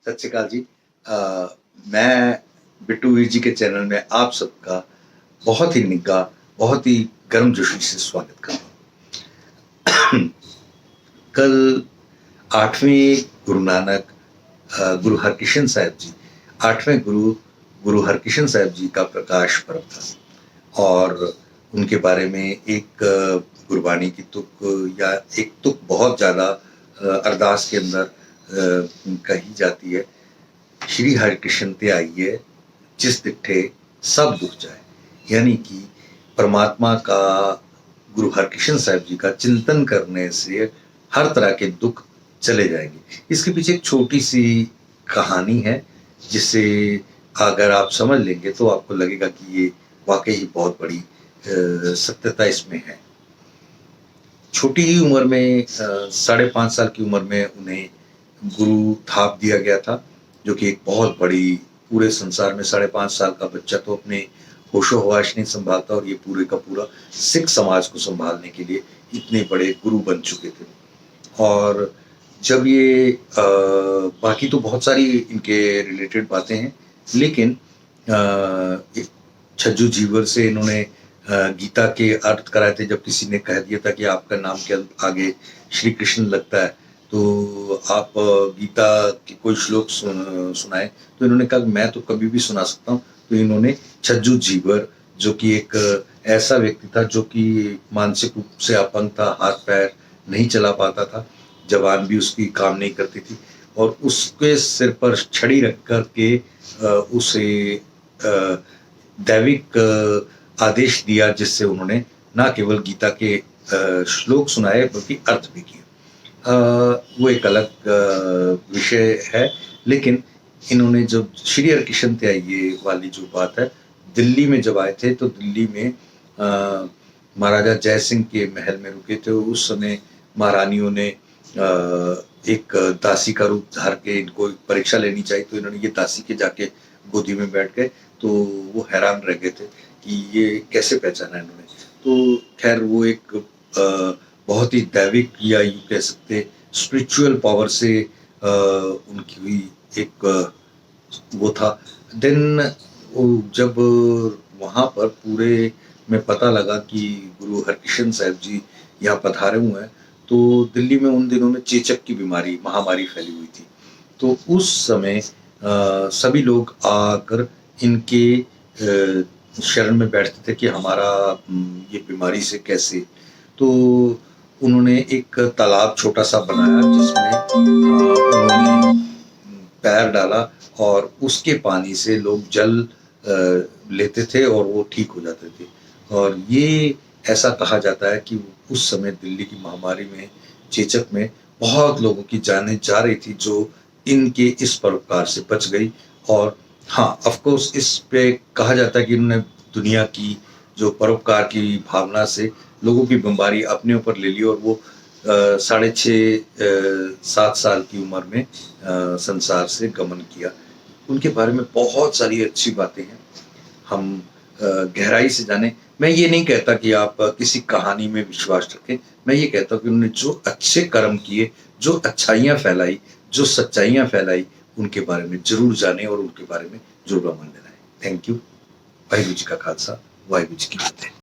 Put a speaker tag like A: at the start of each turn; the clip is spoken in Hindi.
A: सत श्री अकाल जी। मैं बिट्टू वीर जी के चैनल में आप सबका बहुत ही निग्घा, बहुत ही गर्मजोशी से स्वागत करता हूँ। कल 8वें गुरु नानक गुरु हरकिशन साहब जी, 8वें गुरु गुरु हरकिशन साहब जी का प्रकाश पर्व था और उनके बारे में एक गुरबाणी की तुक या एक तुक बहुत ज़्यादा अरदास के अंदर कही जाती है। श्री हरिकृष्ण ते आइए जिस दिठे सब दुख जाए, यानी कि परमात्मा का गुरु हरकृष्ण साहब जी का चिंतन करने से हर तरह के दुख चले जाएंगे। इसके पीछे एक छोटी सी कहानी है जिसे अगर आप समझ लेंगे तो आपको लगेगा कि ये वाकई ही बहुत बड़ी सत्यता इसमें है। छोटी ही उम्र में 5.5 साल की उम्र में उन्हें गुरु थाप दिया गया था, जो कि एक बहुत बड़ी, पूरे संसार में 5.5 साल का बच्चा तो अपने होशो हवाश नहीं संभालता और ये पूरे का पूरा सिख समाज को संभालने के लिए इतने बड़े गुरु बन चुके थे। और जब ये बाकी तो बहुत सारी इनके रिलेटेड बातें हैं, लेकिन एक छज्जू जीवर से इन्होंने गीता के अर्थ कराए थे। जब किसी ने कह दिया था कि आपका नाम के आगे श्री कृष्ण लगता है तो आप गीता के कोई श्लोक सुनाए, तो इन्होंने कहा मैं तो कभी भी सुना सकता हूँ। तो इन्होंने छज्जू जीवर, जो कि एक ऐसा व्यक्ति था जो कि मानसिक रूप से अपंग था, हाथ पैर नहीं चला पाता था, जबान भी उसकी काम नहीं करती थी, और उसके सिर पर छड़ी रख कर के उसे दैविक आदेश दिया, जिससे उन्होंने ना केवल गीता के श्लोक सुनाए बल्कि अर्थ भी किए। वो एक अलग विषय है, लेकिन इन्होंने जब श्री हरकिशन ते आइए वाली जो बात है, दिल्ली में जब आए थे तो दिल्ली में महाराजा जय सिंह के महल में रुके थे। उस समय महारानियों ने एक दासी का रूप धार के इनको परीक्षा लेनी चाहिए, तो इन्होंने ये दासी के जाके गोदी में बैठ गए, तो वो हैरान रह गए थे कि ये कैसे पहचाना इन्होंने। तो खैर वो एक बहुत ही दैविक या यूँ कह सकते स्पिरिचुअल पावर से उनकी हुई एक वो था। देन जब वहाँ पर पूरे में पता लगा कि गुरु हरकिशन साहब जी यहाँ पधारे हुए हैं, तो दिल्ली में उन दिनों में चेचक की बीमारी, महामारी फैली हुई थी। तो उस समय सभी लोग आकर इनके शरण में बैठते थे कि हमारा ये बीमारी से कैसे। तो उन्होंने एक तालाब छोटा सा बनाया जिसमें उन्होंने पैर डाला और उसके पानी से लोग जल लेते थे और वो ठीक हो जाते थे। और ये ऐसा कहा जाता है कि उस समय दिल्ली की महामारी में, चेचक में बहुत लोगों की जानें जा रही थी, जो इनके इस परोपकार से बच गई। और हाँ, ऑफ कोर्स इस पे कहा जाता है कि इन्होंने दुनिया की जो परोपकार की भावना से लोगों की बीमारी अपने ऊपर ले ली और वो 6.5-7 साल की उम्र में संसार से गमन किया। उनके बारे में बहुत सारी अच्छी बातें हैं, हम गहराई से जाने। मैं ये नहीं कहता कि आप किसी कहानी में विश्वास रखें, मैं ये कहता हूँ कि उन्होंने जो अच्छे कर्म किए, जो अच्छाइयाँ फैलाई, जो सच्चाइयाँ फैलाई, उनके बारे में जरूर जाने और उनके बारे में जरूर अमल में लाएं। Thank you. वाहिगुरू जी का खालसा, वाहिगुरू जी की फतेह।